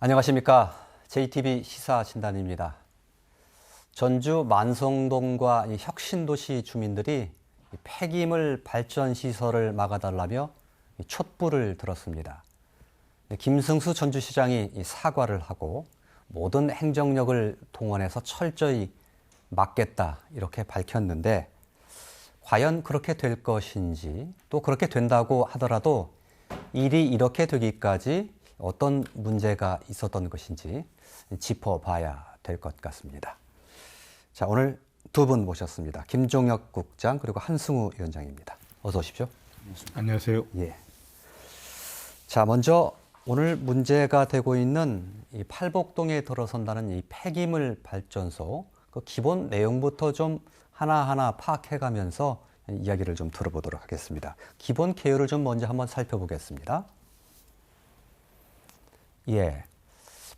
안녕하십니까. JTB 시사진단입니다. 전주 만성동과 이 혁신도시 주민들이 폐기물 발전시설을 막아달라며 촛불을 들었습니다. 김승수 전주시장이 사과를 하고 모든 행정력을 동원해서 철저히 막겠다 이렇게 밝혔는데 과연 그렇게 될 것인지, 또 그렇게 된다고 하더라도 일이 이렇게 되기까지 어떤 문제가 있었던 것인지 짚어봐야 될 것 같습니다. 자, 오늘 두 분 모셨습니다. 김종혁 국장 그리고 한승우 위원장입니다. 어서 오십시오. 안녕하세요. 예. 자, 먼저 오늘 문제가 되고 있는 이 팔복동에 들어선다는 이 폐기물 발전소 그 기본 내용부터 좀 하나하나 파악해가면서 이야기를 좀 들어보도록 하겠습니다. 기본 개요를 좀 먼저 한번 살펴보겠습니다. 예.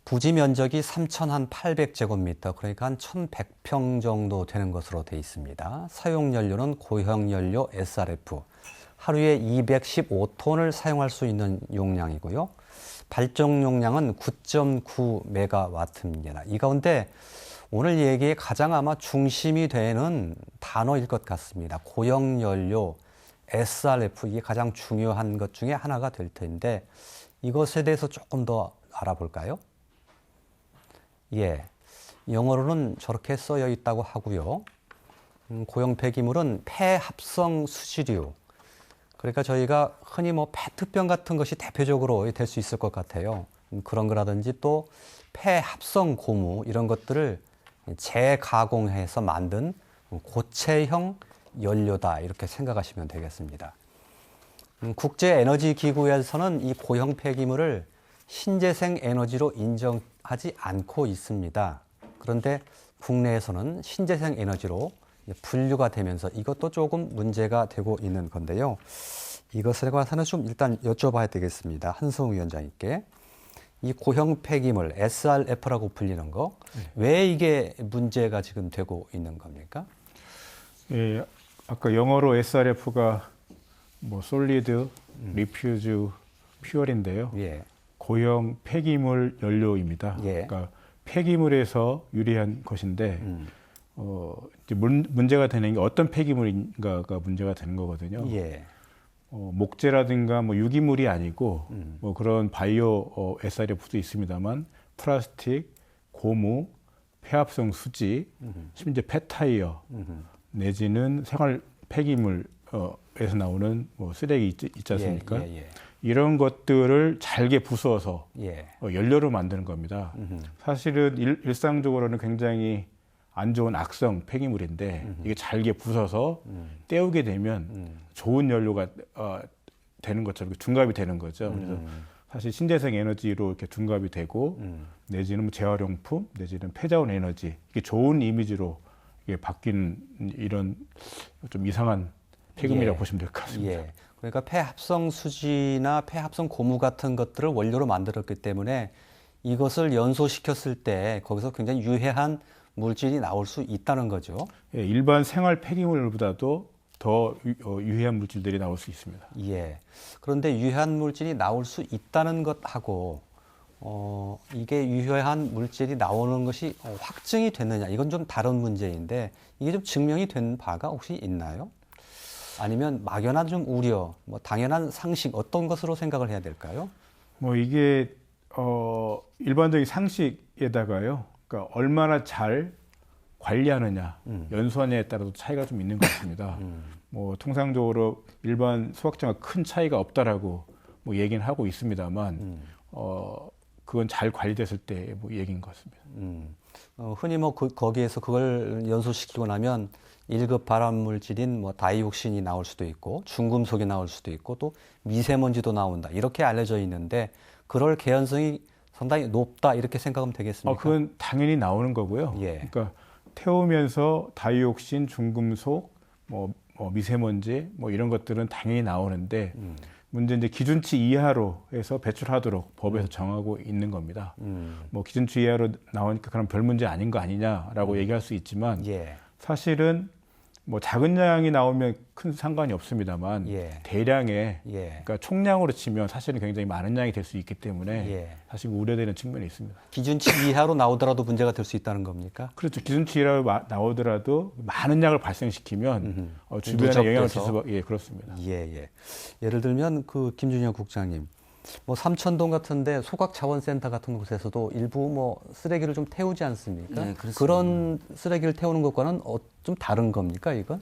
부지 면적이 3,800제곱미터, 그러니까 한 1,100평 정도 되는 것으로 되어 있습니다. 사용 연료는 고형 연료 SRF, 하루에 215톤을 사용할 수 있는 용량이고요. 발전 용량은 9.9메가와트입니다. 이 가운데 오늘 얘기에 가장 아마 중심이 되는 단어일 것 같습니다. 고형 연료 SRF, 이게 가장 중요한 것 중에 하나가 될 텐데 이것에 대해서 조금 더 알아볼까요? 예, 영어로는 저렇게 쓰여 있다고 하고요. 고형 폐기물은 폐합성 수지류. 그러니까 저희가 흔히 뭐 페트병 같은 것이 대표적으로 될 수 있을 것 같아요. 그런 거라든지 또 폐합성 고무 이런 것들을 재가공해서 만든 고체형 연료다 이렇게 생각하시면 되겠습니다. 국제에너지기구에서는 이 고형 폐기물을 신재생 에너지로 인정하지 않고 있습니다. 그런데 국내에서는 신재생 에너지로 분류가 되면서 이것도 조금 문제가 되고 있는 건데요. 이것에 관해서는 좀 일단 여쭤봐야 되겠습니다. 한승우 위원장님께. 이 고형 폐기물 SRF라고 불리는 거, 왜 이게 문제가 지금 되고 있는 겁니까? 예, 아까 영어로 SRF가 뭐 솔리드, 리퓨즈, 퓨얼인데요. 예. 고형 폐기물 연료입니다. 예. 그러니까 폐기물에서 유래한 것인데 이제 문제가 되는 게 어떤 폐기물인가가 문제가 되는 거거든요. 예. 목재라든가 뭐 유기물이 아니고 뭐 그런 바이오 SRF도 있습니다만 플라스틱, 고무, 폐합성 수지, 심지어 폐타이어 내지는 생활 폐기물에서 나오는 뭐 쓰레기 있지 않습니까? 예. 예. 이런 것들을 잘게 부숴서 예. 연료로 만드는 겁니다. 사실은 일상적으로는 굉장히 안 좋은 악성 폐기물인데 이게 잘게 부숴서 떼우게 되면 좋은 연료가 되는 것처럼 둔갑이 되는 거죠. 그래서 사실 신재생 에너지로 이렇게 둔갑이 되고 내지는 뭐 재활용품 내지는 폐자원 에너지 이게 좋은 이미지로 이게 바뀌는 이런 좀 이상한 폐기물이라고 보시면 될 것 같습니다. 예. 그러니까 폐합성 수지나 폐합성 고무 같은 것들을 원료로 만들었기 때문에 이것을 연소시켰을 때 거기서 굉장히 유해한 물질이 나올 수 있다는 거죠. 예, 일반 생활 폐기물보다도 더 유해한 물질들이 나올 수 있습니다. 예. 그런데 유해한 물질이 나올 수 있다는 것하고 이게 유해한 물질이 나오는 것이 확증이 됐느냐, 이건 좀 다른 문제인데 이게 좀 증명이 된 바가 혹시 있나요? 아니면 막연한 좀 우려, 뭐 당연한 상식 어떤 것으로 생각을 해야 될까요? 뭐 이게 일반적인 상식에다가요. 그러니까 얼마나 잘 관리하느냐, 연수하느냐에 따라서 차이가 좀 있는 것 같습니다. 뭐 통상적으로 일반 수확량과 큰 차이가 없다라고 뭐 얘기는 하고 있습니다만 그건 잘 관리됐을 때 뭐 얘기인 것 같습니다. 흔히 뭐 거기에서 그걸 연소시키고 나면 1급 발암 물질인 뭐 다이옥신이 나올 수도 있고 중금속이 나올 수도 있고 또 미세먼지도 나온다 이렇게 알려져 있는데 그럴 개연성이 상당히 높다 이렇게 생각하면 되겠습니까? 그건 당연히 나오는 거고요. 예. 그러니까 태우면서 다이옥신, 중금속, 뭐 미세먼지 뭐 이런 것들은 당연히 나오는데 문제는 이제 기준치 이하로 해서 배출하도록 법에서 정하고 있는 겁니다. 뭐 기준치 이하로 나오니까 그럼 별 문제 아닌 거 아니냐라고 얘기할 수 있지만 예. 사실은 뭐 작은 양이 나오면 큰 상관이 없습니다만 예. 대량의 예. 그러니까 총량으로 치면 사실은 굉장히 많은 양이 될 수 있기 때문에 예. 사실 우려되는 측면이 있습니다. 기준치 이하로 나오더라도 문제가 될 수 있다는 겁니까? 그렇죠. 기준치라고 나오더라도 많은 양을 발생시키면 주변에 누적돼서. 영향을 줄 수밖에 예, 그렇습니다. 예. 예를 들면 그 김준영 국장님, 뭐 삼천동 같은데 소각자원센터 같은 곳에서도 일부 뭐 쓰레기를 좀 태우지 않습니까? 네, 그렇습니다. 그런 쓰레기를 태우는 것과는 좀 다른 겁니까, 이건?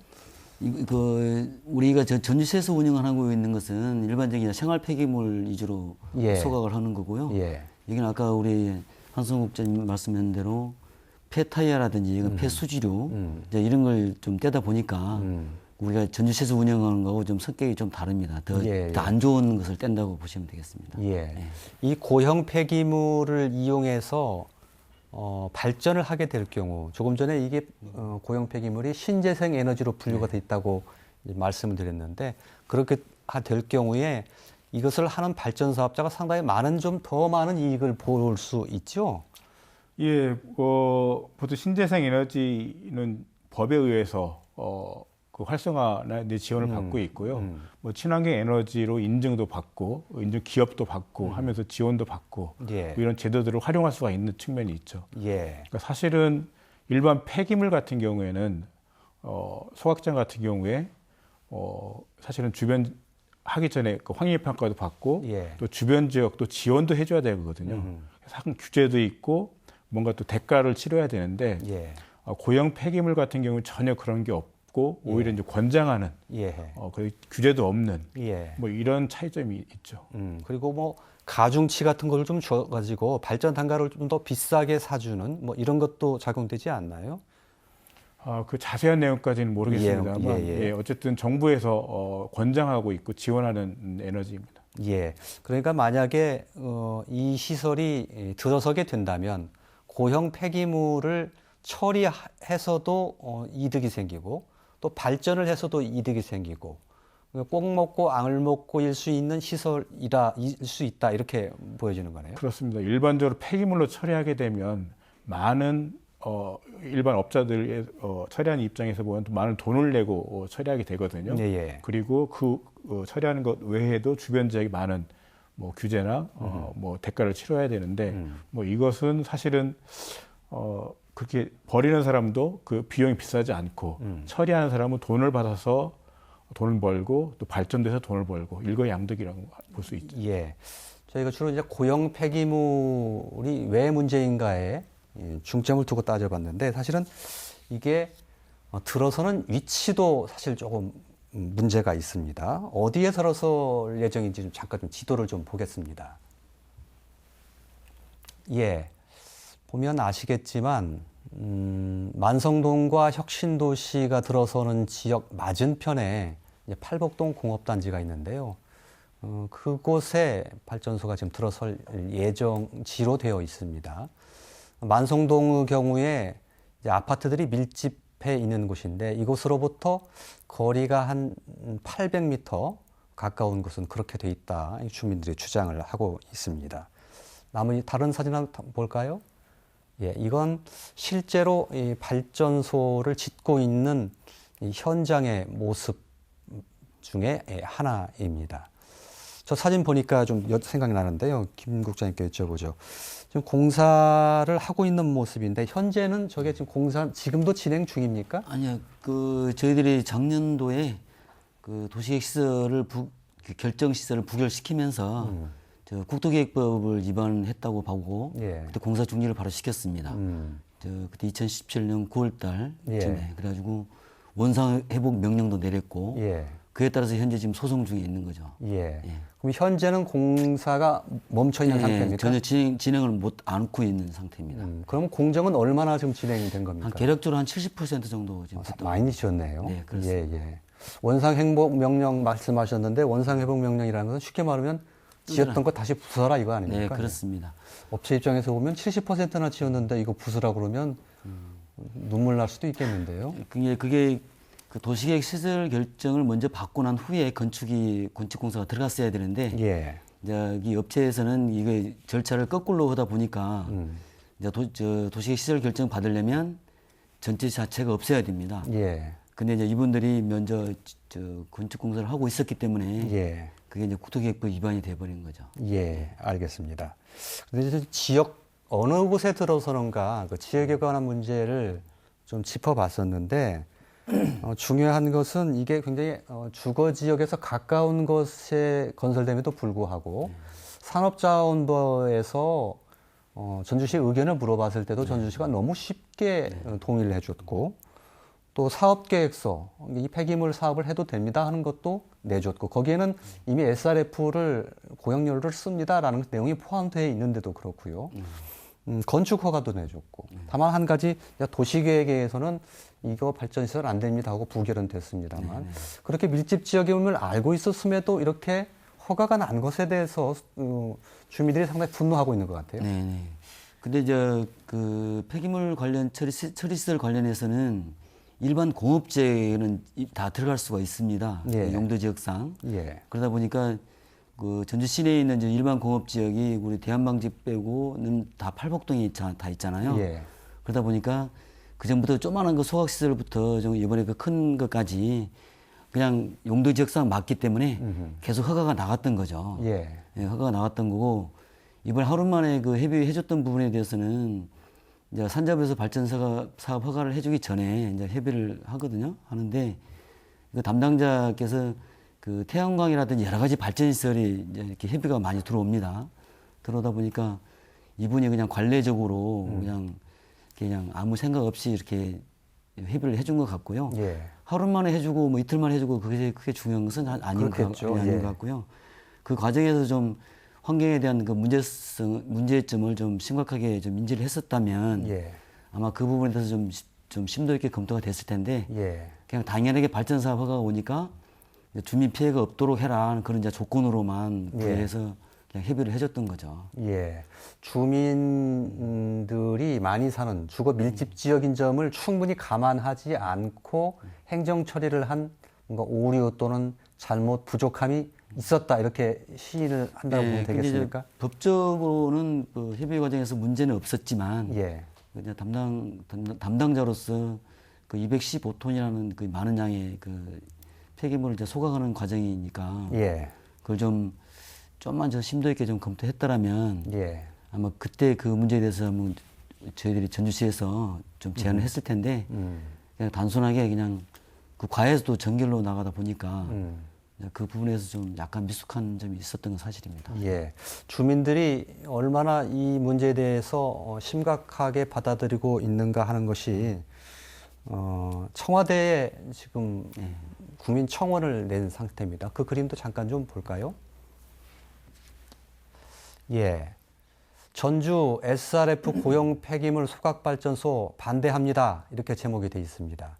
우리가 전주시에서 운영하고 있는 것은 일반적인 생활 폐기물 위주로 예. 소각을 하는 거고요. 예. 이건 아까 우리 한승우 국장님 말씀한 대로 폐타이어라든지 이건 폐수지류 이제 이런 걸 좀 떼다 보니까 우리가 전주시에서 운영하는 거하고 좀 성격이 좀 다릅니다. 더 안 좋은 것을 뗀다고 보시면 되겠습니다. 예. 이 고형 폐기물을 이용해서 발전을 하게 될 경우, 조금 전에 이게 고형 폐기물이 신재생 에너지로 분류가 돼 있다고 이제 말씀을 드렸는데, 그렇게 될 경우에 이것을 하는 발전 사업자가 상당히 좀 더 많은 이익을 볼 수 있죠. 예, 보통 신재생 에너지는 법에 의해서 그 활성화나 지원을 받고 있고요. 뭐 친환경 에너지로 인증도 받고, 인증 기업도 받고 하면서 지원도 받고 예. 뭐 이런 제도들을 활용할 수가 있는 측면이 있죠. 예. 그러니까 사실은 일반 폐기물 같은 경우에는 소각장 같은 경우에 사실은 주변 하기 전에 그 환경 평가도 받고 예. 또 주변 지역도 지원도 해줘야 되거든요. 그래서 규제도 있고 뭔가 또 대가를 치러야 되는데 예. 고형 폐기물 같은 경우는 전혀 그런 게 없고 오히려 이제 권장하는 예. 그 규제도 없는 예. 뭐 이런 차이점이 있죠. 그리고 뭐 가중치 같은 걸 좀 줘가지고 발전 단가를 좀 더 비싸게 사주는 뭐 이런 것도 작용되지 않나요? 그 자세한 내용까지는 모르겠습니다만 예. 어쨌든 정부에서 권장하고 있고 지원하는 에너지입니다. 예. 그러니까 만약에 이 시설이 들어서게 된다면 고형 폐기물을 처리해서도 이득이 생기고 또 발전을 해서도 이득이 생기고 꼭 먹고 알 먹고 일 수 있는 시설일 수 있다 이렇게 보여지는 거네요. 그렇습니다. 일반적으로 폐기물로 처리하게 되면 많은 일반 업자들의 처리하는 입장에서 보면 또 많은 돈을 내고 처리하게 되거든요. 예. 그리고 그 처리하는 것 외에도 주변 지역에 많은 뭐 규제나 뭐 대가를 치러야 되는데 뭐 이것은 사실은 그렇게 버리는 사람도 그 비용이 비싸지 않고 처리하는 사람은 돈을 받아서 돈을 벌고 또 발전돼서 돈을 벌고 일거양득이라고 볼 수 있죠. 예. 저희가 주로 이제 고형 폐기물이 왜 문제인가에 중점을 두고 따져봤는데 사실은 이게 들어서는 위치도 사실 조금 문제가 있습니다. 어디에 들어설 예정인지 좀 잠깐 좀 지도를 좀 보겠습니다. 예. 보면 아시겠지만 만성동과 혁신도시가 들어서는 지역 맞은편에 이제 팔복동 공업단지가 있는데요. 그곳에 발전소가 지금 들어설 예정지로 되어 있습니다. 만성동의 경우에 이제 아파트들이 밀집해 있는 곳인데 이곳으로부터 거리가 한 800m 가까운 곳은 그렇게 돼 있다. 주민들이 주장을 하고 있습니다. 다른 사진 한번 볼까요? 예, 이건 실제로 이 발전소를 짓고 있는 이 현장의 모습 중에 하나입니다. 저 사진 보니까 좀 생각이 나는데요. 김 국장님께 여쭤보죠. 지금 공사를 하고 있는 모습인데 현재는 저게 지금 지금도 진행 중입니까? 아니요, 저희들이 작년도에 도시계획 시설을 결정 시설을 부결시키면서 국토계획법을 위반했다고 보고 그때 공사 중지를 바로 시켰습니다. 그때 2017년 9월달쯤에 그래가지고 원상 회복 명령도 내렸고 그에 따라서 현재 지금 소송 중에 있는 거죠. 그럼 현재는 공사가 멈춰 있는 상태입니까? 전혀 진행을 못 않고 있는 상태입니다. 그럼 공정은 얼마나 지금 진행이 된 겁니까? 계략적으로 한 70% 정도 지금 많이 지었네요. 네, 그렇습니다. 원상 회복 명령 말씀하셨는데 원상 회복 명령이라는 것은 쉽게 말하면 지었던 거 다시 부숴라 이거 아닙니까? 네, 그렇습니다. 업체 입장에서 보면 70%나 지었는데 이거 부수라 그러면 눈물 날 수도 있겠는데요. 그게 그 도시계획 시설 결정을 먼저 받고 난 후에 건축공사가 들어갔어야 되는데 이제 이 업체에서는 이거 절차를 거꾸로 하다 보니까 이제 도시계획 시설 결정 받으려면 전체 자체가 없어야 됩니다. 근데 이제 이분들이 먼저 건축 공사를 하고 있었기 때문에 예. 그게 이제 국토계획법 위반이 돼버린 거죠. 예, 알겠습니다. 근데 이제 지역 어느 곳에 들어서는가 그 지역에 관한 문제를 좀 짚어봤었는데 중요한 것은 이게 굉장히 주거 지역에서 가까운 곳에 건설됨에도 불구하고 산업자원부에서 전주시의 의견을 물어봤을 때도 전주시가 너무 쉽게 동의를 해줬고 또 사업계획서, 이 폐기물 사업을 해도 됩니다 하는 것도 내줬고 거기에는 이미 SRF를 고용료를 씁니다라는 내용이 포함되어 있는데도 그렇고요. 건축 허가도 내줬고 다만 한 가지 도시계획에서는 이거 발전시설 안 됩니다 하고 부결은 됐습니다만 그렇게 밀집 지역임을 알고 있었음에도 이렇게 허가가 난 것에 대해서 주민들이 상당히 분노하고 있는 것 같아요. 네. 근데 그 폐기물 관련 처리시설 관련해서는 일반 공업지에는 다 들어갈 수가 있습니다. 예. 용도 지역상. 예. 그러다 보니까 그 전주 시내에 있는 이제 일반 공업 지역이 우리 대한방지 빼고는 다 팔복동에 다 있잖아요. 예. 그러다 보니까 그 전부터 조그마한 거 소각시설부터 좀 이번에 그 큰 것까지 그냥 용도 지역상 맞기 때문에 계속 허가가 나갔던 거죠. 예. 예, 허가가 나갔던 거고 이번 하루 만에 그 협의해줬던 부분에 대해서는 이제 산자부에서 발전 사업 허가를 해주기 전에 이제 협의를 하거든요. 하는데 그 담당자께서 그 태양광이라든지 여러 가지 발전 시설이 이제 이렇게 협의가 많이 들어옵니다. 들어오다 보니까 이분이 그냥 관례적으로 그냥 아무 생각 없이 이렇게 협의를 해준 것 같고요. 예. 하루 만에 해주고 뭐 이틀 만에 해주고 그게 크게 중요한 것은 아닌 것 같고요. 그 과정에서 좀 환경에 대한 그 문제점을 좀 심각하게 좀 인지를 했었다면 예. 아마 그 부분에 대해서 좀 심도 있게 검토가 됐을 텐데 예. 그냥 당연하게 발전 사업 허가가 오니까 주민 피해가 없도록 해라 그런 이제 조건으로만 부여해서 그냥 협의를 해줬던 거죠. 예. 주민들이 많이 사는 주거 밀집 지역인 점을 충분히 감안하지 않고 행정 처리를 한 뭔가 오류 또는 잘못 부족함이 있었다 이렇게 시인을 한다고 보면 되겠습니까? 법적으로는 그 협의 과정에서 문제는 없었지만 예. 그냥 담당자로서 그 215톤이라는 그 많은 양의 그 폐기물을 이제 소각하는 과정이니까 예. 그걸 좀만 더 심도 있게 좀 검토했더라면 예. 아마 그때 그 문제에 대해서 한번 저희들이 전주시에서 좀 제안을 했을 텐데 그냥 단순하게 그냥 그 과에서도 전결로 나가다 보니까 그 부분에서 좀 약간 미숙한 점이 있었던 건 사실입니다. 예. 주민들이 얼마나 이 문제에 대해서 심각하게 받아들이고 있는가 하는 것이 청와대에 지금 국민청원을 낸 상태입니다. 그 그림도 잠깐 좀 볼까요? 예. 전주 SRF 고용 폐기물 소각발전소 반대합니다. 이렇게 제목이 되어 있습니다.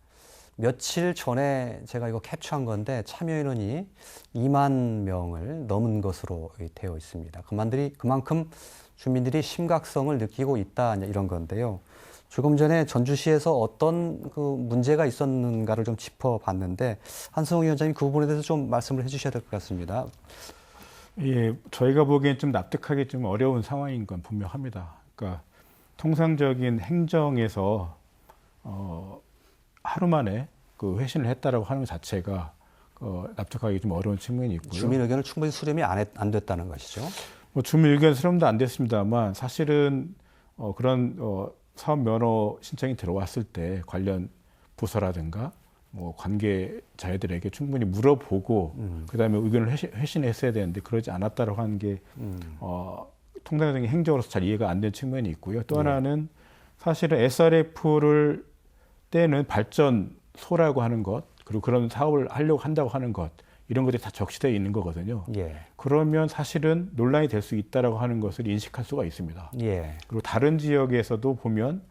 며칠 전에 제가 이거 캡처한 건데 참여인원이 2만 명을 넘은 것으로 되어 있습니다. 그만큼 주민들이 심각성을 느끼고 있다 이런 건데요. 조금 전에 전주시에서 어떤 그 문제가 있었는가를 좀 짚어봤는데 한승호 위원장님 그 부분에 대해서 좀 말씀을 해주셔야 될 것 같습니다. 예, 저희가 보기엔 좀 납득하기 좀 어려운 상황인 건 분명합니다. 그러니까 통상적인 행정에서 하루 만에 그 회신을 했다라고 하는 것 자체가 납득하기 좀 어려운 측면이 있고요. 주민 의견을 충분히 수렴이 안 됐다는 것이죠. 뭐 주민 의견 수렴도 안 됐습니다만 사실은 그런 사업 면허 신청이 들어왔을 때 관련 부서라든가 뭐 관계자들에게 충분히 물어보고 그다음에 의견을 회신했어야 되는데 그러지 않았다라고 하는 게 통상적인 행정으로서 잘 이해가 안 된 측면이 있고요. 또 하나는 사실은 SRF를 때는 발전소라고 하는 것 그리고 그런 사업을 하려고 한다고 하는 것 이런 것들이 다 적시되어 있는 거거든요. 예. 그러면 사실은 논란이 될 수 있다라고 하는 것을 인식할 수가 있습니다. 예. 그리고 다른 지역에서도 보면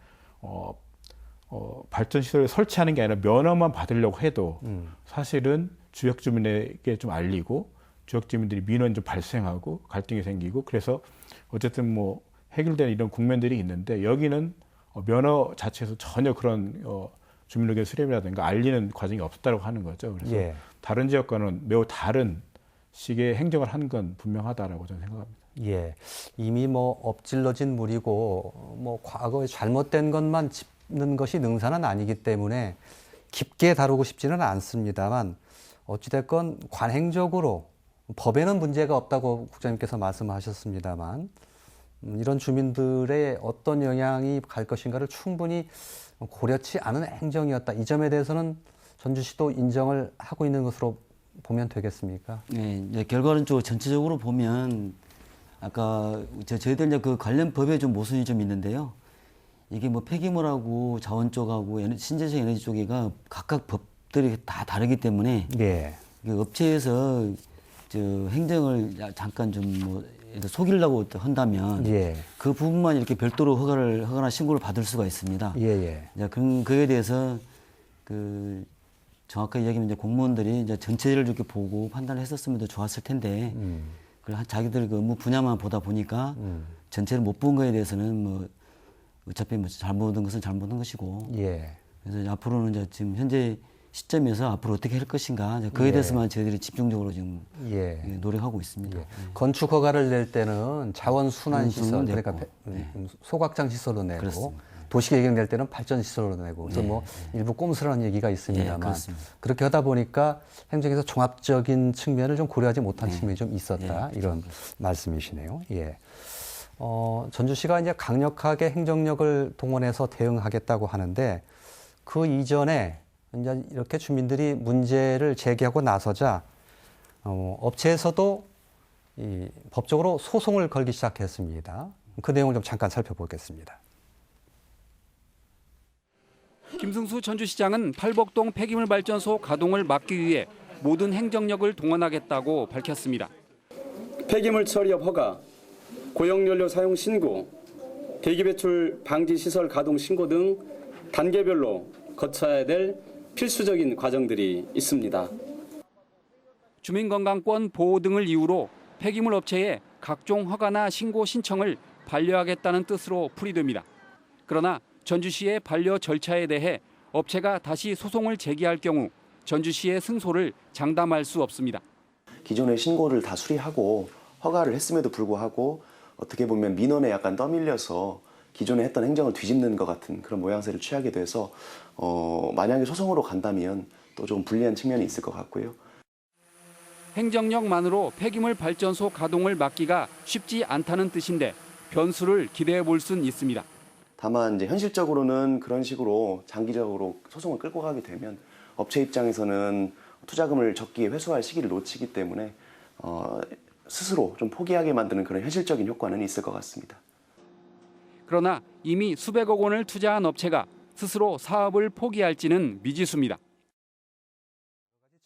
발전시설을 설치하는 게 아니라 면허만 받으려고 해도 사실은 지역 주민에게 좀 알리고 지역 주민들이 민원이 좀 발생하고 갈등이 생기고 그래서 어쨌든 뭐 해결되는 이런 국면들이 있는데 여기는 면허 자체에서 전혀 그런 주민 의견 수렴이라든가 알리는 과정이 없었다고 하는 거죠. 그래서 예. 다른 지역과는 매우 다른 식의 행정을 한 건 분명하다라고 저는 생각합니다. 예. 이미 뭐 엎질러진 물이고 뭐 과거에 잘못된 것만 짚는 것이 능사는 아니기 때문에 깊게 다루고 싶지는 않습니다만 어찌됐건 관행적으로 법에는 문제가 없다고 국장님께서 말씀하셨습니다만 이런 주민들의 어떤 영향이 갈 것인가를 충분히 고려치 않은 행정이었다. 이 점에 대해서는 전주시도 인정을 하고 있는 것으로 보면 되겠습니까? 네, 이제 결과는 좀 전체적으로 보면 아까 저희들 이제 그 관련 법에 좀 모순이 좀 있는데요. 이게 뭐 폐기물하고 자원 쪽하고 신재생 에너지 쪽이가 각각 법들이 다 다르기 때문에 예. 그 업체에서 저 행정을 잠깐 좀 뭐 속이려고 한다면 예. 그 부분만 이렇게 별도로 허가나 신고를 받을 수가 있습니다. 예. 이제 그에 대해서 그 정확하게 이야기하면 이제 공무원들이 이제 전체를 이렇게 보고 판단을 했었으면 더 좋았을 텐데 자기들 그 업무 분야만 보다 보니까 전체를 못 본 거에 대해서는 뭐 어차피 뭐 잘못한 것은 잘못한 것이고 예. 그래서 이제 앞으로는 이제 지금 현재 시점에서 앞으로 어떻게 할 것인가 그에 대해서만 저희들이 집중적으로 지금 노력하고 있습니다. 건축 허가를 낼 때는 자원 순환 시설 그러니까 소각장 시설로 내고 그렇습니다. 도시계획 낼 때는 발전 시설로 내고 그래서 뭐 일부 꼼수라는 얘기가 있습니다만 그렇게 하다 보니까 행정에서 종합적인 측면을 좀 고려하지 못한 측면이 좀 있었다 이런 말씀이시네요. 예. 전주시가 이제 강력하게 행정력을 동원해서 대응하겠다고 하는데 그 이전에 이제 이렇게 주민들이 문제를 제기하고 나서자 업체에서도 이 법적으로 소송을 걸기 시작했습니다. 그 내용을 좀 잠깐 살펴보겠습니다. 김승수 전주시장은 팔복동 폐기물 발전소 가동을 막기 위해 모든 행정력을 동원하겠다고 밝혔습니다. 폐기물 처리업 허가, 고용연료 사용 신고, 대기 배출 방지 시설 가동 신고 등 단계별로 거쳐야 될 필수적인 과정들이 있습니다. 주민건강권 보호 등을 이유로 폐기물 업체에 각종 허가나 신고 신청을 반려하겠다는 뜻으로 풀이됩니다. 그러나 전주시의 반려 절차에 대해 업체가 다시 소송을 제기할 경우 전주시의 승소를 장담할 수 없습니다. 기존의 신고를 다 수리하고 허가를 했음에도 불구하고 어떻게 보면 민원에 약간 떠밀려서 기존에 했던 행정을 뒤집는 것 같은 그런 모양새를 취하게 돼서 만약에 소송으로 간다면 또 좀 불리한 측면이 있을 것 같고요. 행정력만으로 폐기물 발전소 가동을 막기가 쉽지 않다는 뜻인데 변수를 기대해 볼 수는 있습니다. 다만 이제 현실적으로는 그런 식으로 장기적으로 소송을 끌고 가게 되면 업체 입장에서는 투자금을 적기에 회수할 시기를 놓치기 때문에 스스로 좀 포기하게 만드는 그런 현실적인 효과는 있을 것 같습니다. 그러나 이미 수백억 원을 투자한 업체가 스스로 사업을 포기할지는 미지수입니다.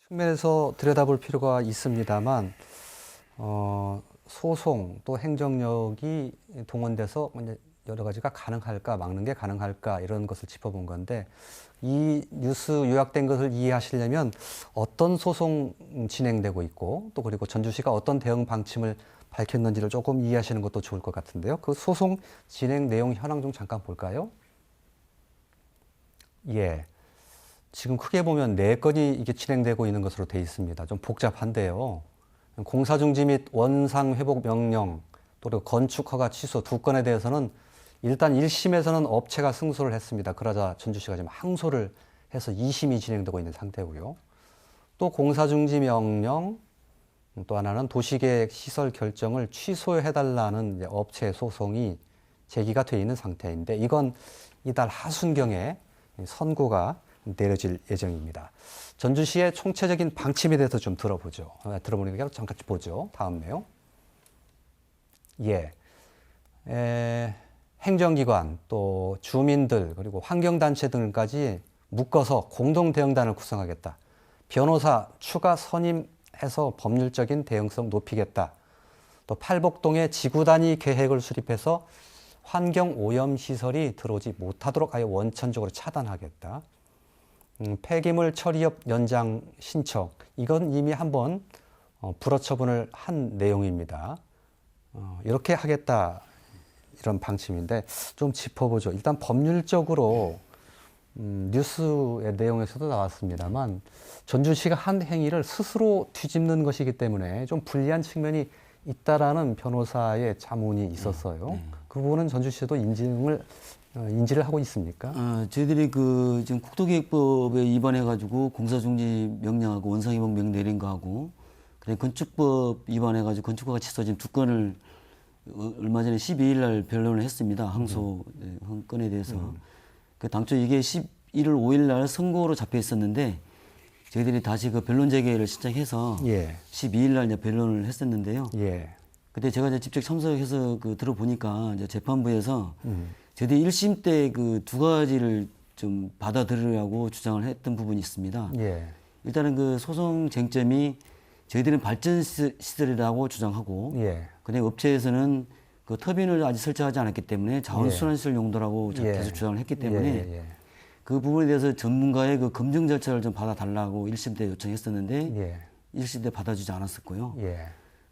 측면에서 들여다볼 필요가 있습니다만 소송 또 행정력이 동원돼서 여러 가지가 가능할까 막는 게 가능할까 이런 것을 짚어본 건데 이 뉴스 요약된 것을 이해하시려면 어떤 소송 진행되고 있고 또 그리고 전주시가 어떤 대응 방침을 밝혔는지를 조금 이해하시는 것도 좋을 것 같은데요. 그 소송 진행 내용 현황 좀 잠깐 볼까요? 예. 지금 크게 보면 4건이 이게 진행되고 있는 것으로 돼 있습니다. 좀 복잡한데요. 공사 중지 및 원상 회복 명령 또 그리고 건축 허가 취소 2건에 대해서는 일단 1심에서는 업체가 승소를 했습니다. 그러자 전주시가 지금 항소를 해서 2심이 진행되고 있는 상태고요. 또 공사 중지 명령 또 하나는 도시계획 시설 결정을 취소해달라는 업체 소송이 제기가 되어 있는 상태인데 이건 이달 하순경에 선고가 내려질 예정입니다. 전주시의 총체적인 방침에 대해서 좀 들어보죠. 들어보니까 잠깐 보죠. 다음 내용. 예. 행정기관 또 주민들 그리고 환경단체 등까지 묶어서 공동대응단을 구성하겠다. 변호사 추가 선임해서 법률적인 대응성 높이겠다. 또 팔복동에 지구단위 계획을 수립해서 환경오염시설이 들어오지 못하도록 아예 원천적으로 차단하겠다. 폐기물 처리업 연장 신청. 이건 이미 한번 불허처분을 한 내용입니다. 이렇게 하겠다. 이런 방침인데 좀 짚어보죠. 일단 법률적으로 뉴스의 내용에서도 나왔습니다만 전주시가 한 행위를 스스로 뒤집는 것이기 때문에 좀 불리한 측면이 있다라는 변호사의 자문이 있었어요. 그 부분은 전주시도 인지를 하고 있습니까? 저희들이 그 지금 국토계획법에 위반해가지고 공사중지 명령하고 원상회복 명령 내린 거하고, 그다음에 건축법 위반해가지고 건축허가 취소 지금 2건을 얼마 전에 12일 날 변론을 했습니다. 항소 한 건에 대해서. 그 당초 이게 11월 5일 날 선고로 잡혀 있었는데 저희들이 다시 그 변론 재개를 신청해서 12일 날 이제 변론을 했었는데요. 그때 제가 이제 직접 참석해서 그 들어보니까 이제 재판부에서 저희들이 1심 때 그 2가지를 좀 받아들이라고 주장을 했던 부분이 있습니다. 일단은 그 소송 쟁점이 저희들은 발전 시설이라고 주장하고, 그다음에 업체에서는 그 터빈을 아직 설치하지 않았기 때문에 자원순환시설 용도라고 계속 주장을 했기 때문에 그 부분에 대해서 전문가의 그 검증 절차를 좀 받아달라고 1심 때 요청했었는데 1심 때 받아주지 않았었고요.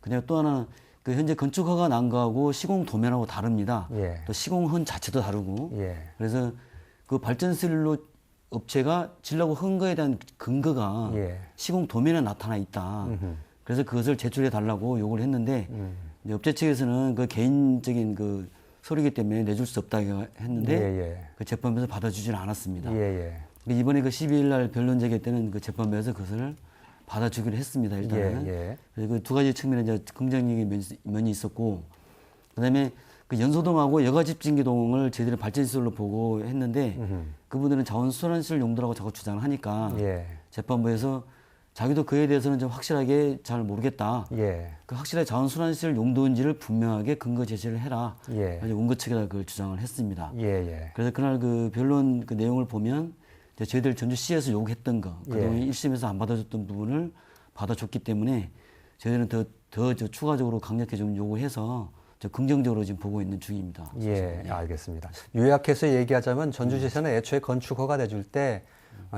그다음에 또 하나 그 현재 건축허가 난 거하고 시공 도면하고 다릅니다. 또 시공헌 자체도 다르고 그래서 그 발전실로 업체가 지려고 한 거에 대한 근거가 시공 도면에 나타나 있다. 그래서 그것을 제출해 달라고 요구를 했는데 이제 업체 측에서는 그 개인적인 그 소리기 때문에 내줄 수 없다고 했는데 그 재판부에서 받아주지는 않았습니다. 이번에 그 12일 날 변론 재개 때는 그 재판부에서 그것을 받아주기로 했습니다. 일단은. 그래서 그 2가지 측면에 이제 긍정적인 면이 있었고, 그다음에 그 연소동하고 여가집진기동을 저희들이 발전시설로 보고 했는데 그분들은 자원순환시설 용도라고 자꾸 주장을 하니까 재판부에서 자기도 그에 대해서는 좀 확실하게 잘 모르겠다. 그 확실하게 자원순환시설 용도인지를 분명하게 근거 제시를 해라. 그래서 원고 측에다 그걸 주장을 했습니다. 그래서 그날 그 변론 그 내용을 보면 저희들 전주시에서 요구했던 거, 그동안 1심에서 안 받아줬던 부분을 받아줬기 때문에 저희들은 더 추가적으로 강력하게 좀 요구해서 긍정적으로 지금 보고 있는 중입니다. 알겠습니다. 요약해서 얘기하자면 전주시에서는 애초에 건축허가 내줄 때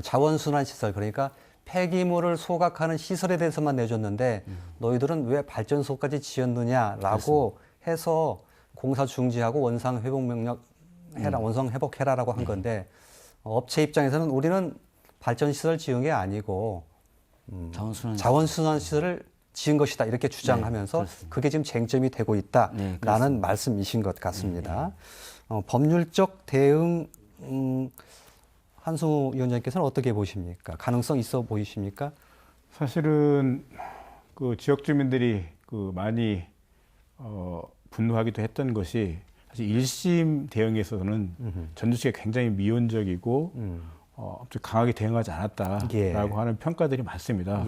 자원순환시설, 그러니까 폐기물을 소각하는 시설에 대해서만 내줬는데 너희들은 왜 발전소까지 지었느냐라고 해서 공사 중지하고 원상 회복 명령 해라, 원상 회복해라라고 한 건데 업체 입장에서는 우리는 발전시설 지은 게 아니고 자원순환시설을 지은 것이다 이렇게 주장하면서 그게 지금 쟁점이 되고 있다라는 말씀이신 것 같습니다. 법률적 대응 한승우 위원장께서는 어떻게 보십니까? 가능성 있어 보이십니까? 사실은 그 지역 주민들이 그 많이 분노하기도 했던 것이 사실 1심 대응에 있어서는 전주시가 굉장히 미온적이고 아주 강하게 대응하지 않았다라고 하는 평가들이 많습니다.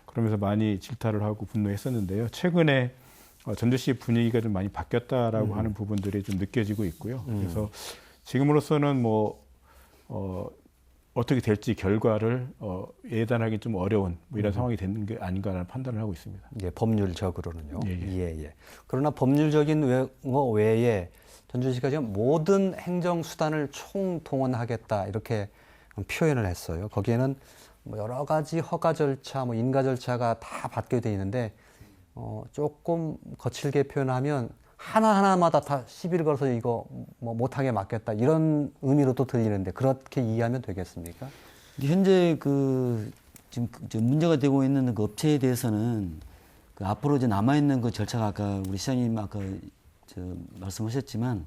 그러면서 많이 질타를 하고 분노했었는데요. 최근에 전주시 분위기가 좀 많이 바뀌었다라고 하는 부분들이 좀 느껴지고 있고요. 그래서 지금으로서는 어떻게 될지 결과를 예단하기 좀 어려운 이런 상황이 되는 게 아닌가라는 판단을 하고 있습니다. 법률적으로는요. 그러나 법률적인 거 외에 전주시가 지금 모든 행정 수단을 총동원하겠다 이렇게 표현을 했어요. 거기에는 여러 가지 허가 절차, 인가 절차가 다 받게 돼 있는데 조금 거칠게 표현하면 하나하나마다 다 시비를 걸어서 이거 못하게 막겠다 이런 의미로도 들리는데 그렇게 이해하면 되겠습니까? 현재 그 지금 문제가 되고 있는 그 업체에 대해서는 그 앞으로 이제 남아 있는 그 절차가 아까 우리 시장님 아까 말씀하셨지만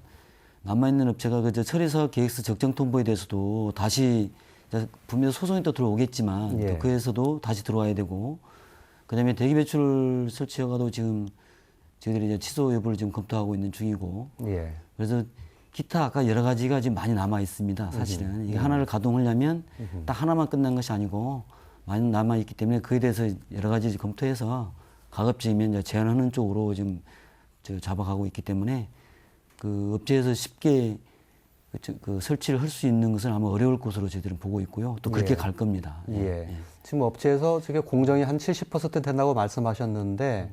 남아 있는 업체가 그 처리사업 계획서 적정 통보에 대해서도 다시 분명 소송이 또 들어오겠지만 또 그에서도 다시 들어와야 되고 그다음에 대기 배출 설치 허가도 지금 저희들이 이제 취소 여부를 지금 검토하고 있는 중이고 그래서 기타 아까 여러 가지가 지금 많이 남아 있습니다. 사실은 이게 하나를 가동하려면 딱 하나만 끝난 것이 아니고 많이 남아 있기 때문에 그에 대해서 여러 가지 검토해서 가급적이면 이제 제한하는 쪽으로 지금 잡아가고 있기 때문에 그 업체에서 쉽게 그 설치를 할 수 있는 것은 아마 어려울 것으로 저희들은 보고 있고요. 또 그렇게 갈 겁니다. 지금 업체에서 저게 공정이 한 70% 된다고 말씀하셨는데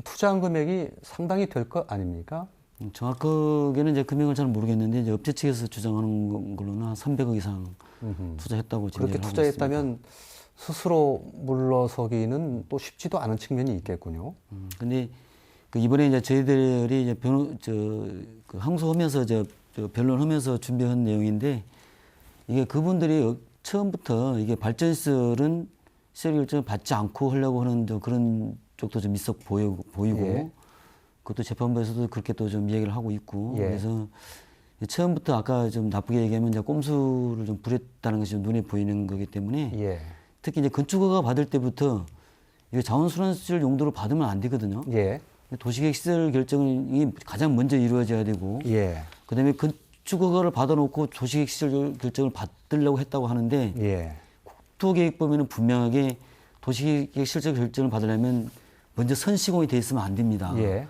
투자한 금액이 상당히 될 것 아닙니까? 정확하게는 이제 금액을 잘 모르겠는데 이제 업체 측에서 주장하는 걸로는 한 300억 이상 투자했다고 지금 그렇게 투자했다면 스스로 물러서기는 또 쉽지도 않은 측면이 있겠군요. 근데 그 이번에 이제 저희들이 이제 그 항소하면서 변론하면서 준비한 내용인데 이게 그분들이 처음부터 이게 발전시설은 시설 결정을 받지 않고 하려고 하는 그런 쪽도 좀 있어 보이고 그것도 재판부에서도 그렇게 또 좀 이야기를 하고 있고 예. 그래서 처음부터 아까 좀 나쁘게 얘기하면 이제 꼼수를 좀 부렸다는 것이 좀 눈에 보이는 거기 때문에 예. 특히 이제 건축허가 받을 때부터 이거 자원순환시설 용도로 받으면 안 되거든요. 예. 도시계획 시설 결정이 가장 먼저 이루어져야 되고 예. 그다음에 건축허가를 받아놓고 도시계획 시설 결정을 받으려고 했다고 하는데 예. 국토계획법에는 분명하게 도시계획 시설 결정을 받으려면 먼저 선시공이 돼 있으면 안 됩니다. 예.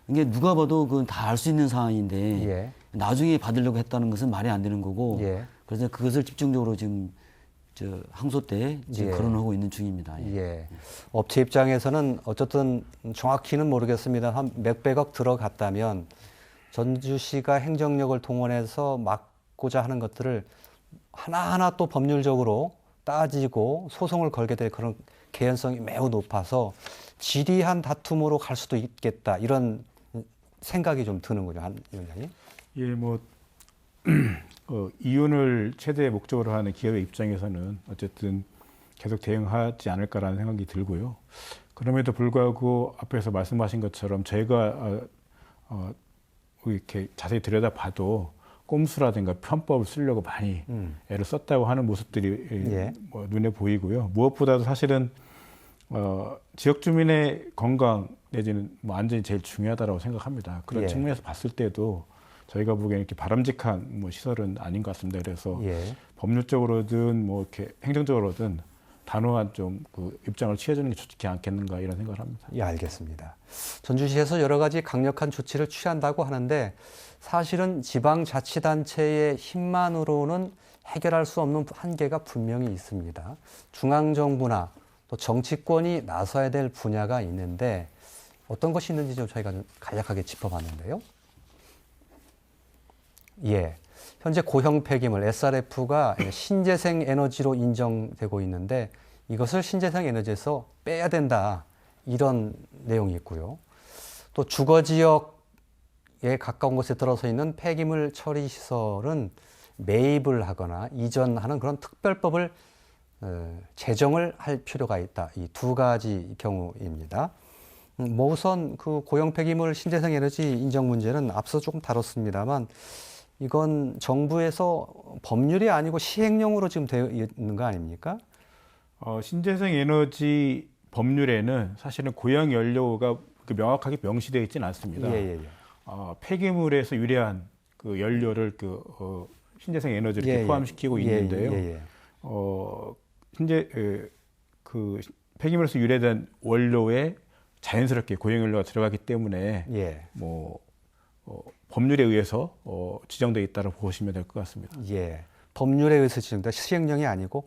이게 누가 봐도 그건 다 알 수 있는 사안인데 예. 나중에 받으려고 했다는 것은 말이 안 되는 거고 예. 그래서 그것을 집중적으로 지금 항소 때 지금 예. 거론하고 있는 중입니다. 예. 예. 업체 입장에서는 어쨌든 정확히는 모르겠습니다. 한 몇백억 들어갔다면 전주시가 행정력을 동원해서 막고자 하는 것들을 하나하나 또 법률적으로 따지고 소송을 걸게 될 그런 개연성이 매우 높아서 지리한 다툼으로 갈 수도 있겠다. 이런 생각이 좀 드는군요, 한 위원장님. 예, 뭐 이윤을 최대 목적으로 하는 기업의 입장에서는 어쨌든 계속 대응하지 않을까라는 생각이 들고요. 그럼에도 불구하고 앞에서 말씀하신 것처럼 저희가 이렇게 자세히 들여다봐도 꼼수라든가 편법을 쓰려고 많이 애를 썼다고 하는 모습들이 예. 뭐 눈에 보이고요. 무엇보다도 사실은 지역 주민의 건강 내지는 뭐 안전이 제일 중요하다고 생각합니다. 그런 예. 측면에서 봤을 때도 저희가 보기에는 이렇게 바람직한 뭐 시설은 아닌 것 같습니다. 그래서 예. 법률적으로든 뭐 이렇게 행정적으로든 단호한 좀 그 입장을 취해주는 게 좋지 않겠는가 이런 생각을 합니다. 예, 알겠습니다. 전주시에서 여러 가지 강력한 조치를 취한다고 하는데 사실은 지방자치단체의 힘만으로는 해결할 수 없는 한계가 분명히 있습니다. 중앙정부나 또 정치권이 나서야 될 분야가 있는데 어떤 것이 있는지 좀 저희가 좀 간략하게 짚어봤는데요. 예. 현재 고형 폐기물 SRF가 신재생 에너지로 인정되고 있는데 이것을 신재생 에너지에서 빼야 된다. 이런 내용이 있고요. 또 주거 지역에 가까운 곳에 들어서 있는 폐기물 처리 시설은 매입을 하거나 이전하는 그런 특별법을 제정을 할 필요가 있다. 이 두 가지 경우입니다. 뭐 우선 그 고형 폐기물 신재생 에너지 인정 문제는 앞서 조금 다뤘습니다만 이건 정부에서 법률이 아니고 시행령으로 지금 되어 있는 거 아닙니까? 신재생 에너지 법률에는 사실은 고형 연료가 명확하게 명시되어 있지는 않습니다. 예. 폐기물에서 유래한 그 연료를 신재생 에너지를 이렇게 포함시키고 있는데요. 그 폐기물에서 유래된 원료에 자연스럽게 고형 연료가 들어가기 때문에 법률에 의해서 지정되어 있다고 보시면 될 것 같습니다. 예. 법률에 의해서 지정돼 시행령이 아니고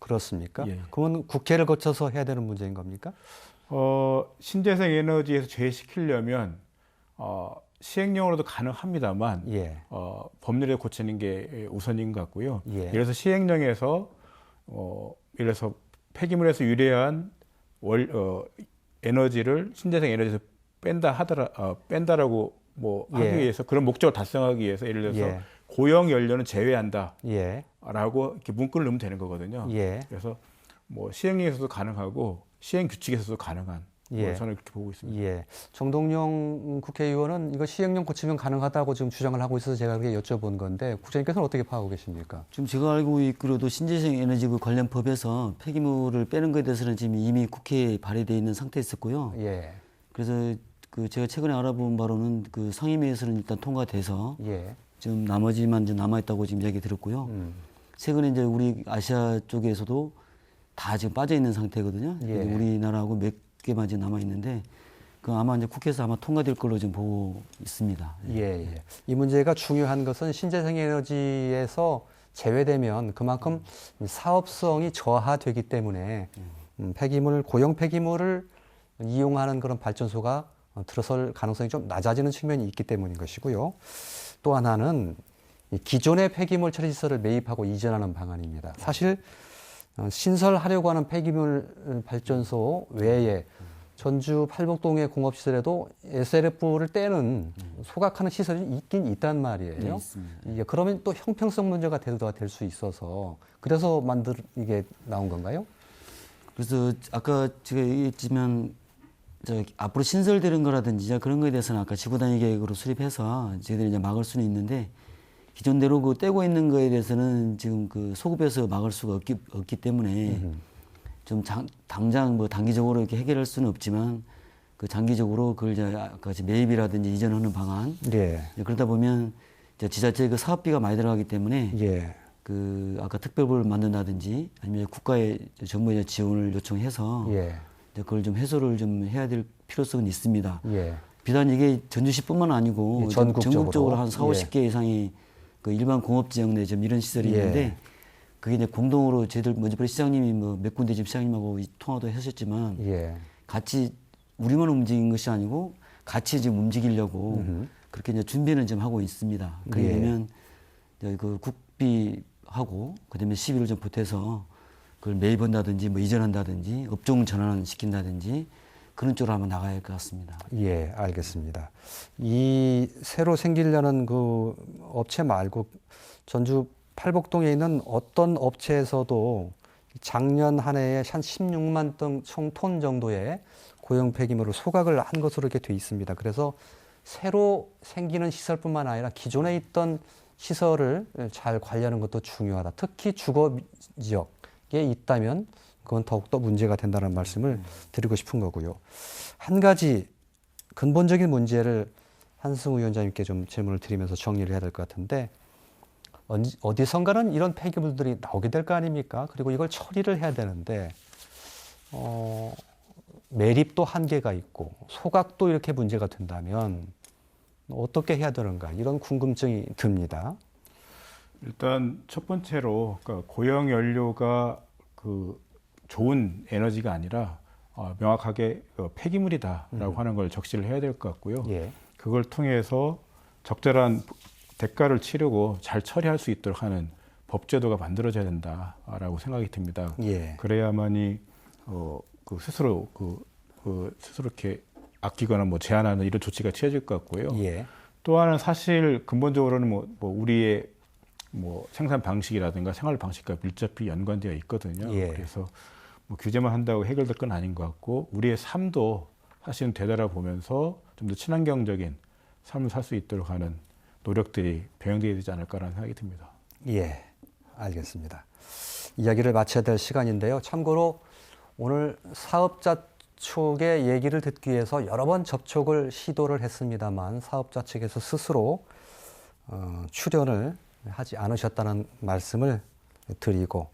그렇습니까? 그러면 국회를 거쳐서 해야 되는 문제인 겁니까? 신재생 에너지에서 제외시키려면 시행령으로도 가능합니다만 법률에 고치는 게 우선인 것 같고요. 예를 들어서 시행령에서 예를 들어서 폐기물에서 유래한 에너지를 신재생 에너지에서 뺀다라고 하기 위해서 그런 목적을 달성하기 위해서 예를 들어서 고형 연료는 제외한다라고 이렇게 문구를 넣으면 되는 거거든요. 그래서 뭐 시행령에서도 가능하고 시행 규칙에서도 가능한 저는 그렇게 보고 있습니다. 정동영 국회의원은 이거 시행령 고치면 가능하다고 지금 주장을 하고 있어서 제가 그렇게 여쭤본 건데 국장님께서는 어떻게 파악하고 계십니까? 지금 제가 알고 있기로도 신재생 에너지 관련 법에서 폐기물을 빼는 것에 대해서는 지금 이미 국회에 발의되어 있는 상태에 있었고요. 그래서 제가 최근에 알아본 바로는 그 상임위에서는 일단 통과돼서 지금 나머지만 이제 남아있다고 지금 이야기 들었고요. 최근에 이제 우리 아시아 쪽에서도 다 지금 빠져 있는 상태거든요. 우리나라하고 몇 개만 지금 남아있는데 그 아마 이제 국회에서 아마 통과될 걸로 지금 보고 있습니다. 이 문제가 중요한 것은 신재생 에너지에서 제외되면 그만큼 사업성이 저하되기 때문에 고형 폐기물을 이용하는 그런 발전소가 들어설 가능성이 좀 낮아지는 측면이 있기 때문인 것이고요. 또 하나는 기존의 폐기물 처리 시설을 매입하고 이전하는 방안입니다. 사실 신설하려고 하는 폐기물 발전소 외에 전주 팔복동의 공업시설에도 SRF를 떼는 소각하는 시설이 있긴 있단 말이에요. 그러면 또 형평성 문제가 될 수 있어서 그래서 이게 나온 건가요? 그래서 아까 제가 얘기했지만 앞으로 신설되는 거라든지 그런 거에 대해서는 아까 지구단위 계획으로 수립해서 저희들이 이제 막을 수는 있는데 기존대로 그 떼고 있는 거에 대해서는 지금 그 소급해서 막을 수가 없기 때문에 좀 당장 뭐 단기적으로 이렇게 해결할 수는 없지만 그 장기적으로 그걸 이제 아까 매입이라든지 이전하는 방안. 예. 그러다 보면 이제 지자체 그 사업비가 많이 들어가기 때문에 예. 그 아까 특별부를 만든다든지 아니면 국가의 정부의 지원을 요청해서 예. 이제 그걸 좀 해소를 좀 해야 될 필요성은 있습니다. 예. 비단 이게 전주시뿐만 아니고 예, 전국적으로 한 4, 50개 이상의 그 일반 공업 지역 내 좀 이런 시설이 예. 있는데 그게 이제 공동으로 저희들 먼저 시장님이 뭐 몇 군데 지금 시장님하고 통화도 하셨지만 예. 같이 우리만 움직인 것이 아니고 같이 지금 움직이려고 그렇게 이제 준비는 좀 하고 있습니다. 그러면 그 국비하고 그다음에 시비를 좀 보태서 그걸 매입한다든지 뭐 이전한다든지 업종 전환시킨다든지 그런 쪽으로 한번 나가야 할 것 같습니다. 예, 알겠습니다. 이 새로 생기려는 그 업체 말고 전주 팔복동에 있는 어떤 업체에서도 작년 한 해에 한 16만 톤 정도의 고형 폐기물을 소각을 한 것으로 이렇게 돼 있습니다. 그래서 새로 생기는 시설뿐만 아니라 기존에 있던 시설을 잘 관리하는 것도 중요하다. 특히 주거 지역에 있다면 그건 더욱더 문제가 된다는 말씀을 드리고 싶은 거고요. 한 가지 근본적인 문제를 한승우 위원장님께 좀 질문을 드리면서 정리를 해야 될 것 같은데 어디선가는 이런 폐기물들이 나오게 될 거 아닙니까? 그리고 이걸 처리를 해야 되는데 매립도 한계가 있고 소각도 이렇게 문제가 된다면 어떻게 해야 되는가 이런 궁금증이 듭니다. 일단 첫 번째로 그러니까 고형 연료가 그 좋은 에너지가 아니라 명확하게 폐기물이다라고 하는 걸 적시를 해야 될 것 같고요. 예. 그걸 통해서 적절한 대가를 치르고 잘 처리할 수 있도록 하는 법제도가 만들어져야 된다라고 생각이 듭니다. 예. 그래야만이 스스로 이렇게 아끼거나 뭐 제한하는 이런 조치가 취해질 것 같고요. 예. 또 하나는 사실 근본적으로는 뭐 우리의 뭐 생산 방식이라든가 생활 방식과 밀접히 연관되어 있거든요. 예. 그래서 뭐 규제만 한다고 해결될 건 아닌 것 같고 우리의 삶도 사실은 되돌아보면서 좀 더 친환경적인 삶을 살 수 있도록 하는 노력들이 병행되어야 되지 않을까라는 생각이 듭니다. 예, 알겠습니다. 이야기를 마쳐야 될 시간인데요. 참고로 오늘 사업자 측의 얘기를 듣기 위해서 여러 번 접촉을 시도를 했습니다만 사업자 측에서 스스로 출연을 하지 않으셨다는 말씀을 드리고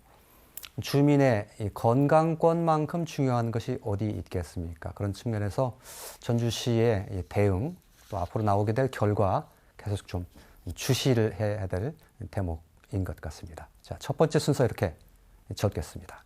주민의 이 건강권만큼 중요한 것이 어디 있겠습니까? 그런 측면에서 전주시의 이 대응 또 앞으로 나오게 될 결과 계속 좀 주시를 해야 될 대목인 것 같습니다. 자, 첫 번째 순서 이렇게 적겠습니다.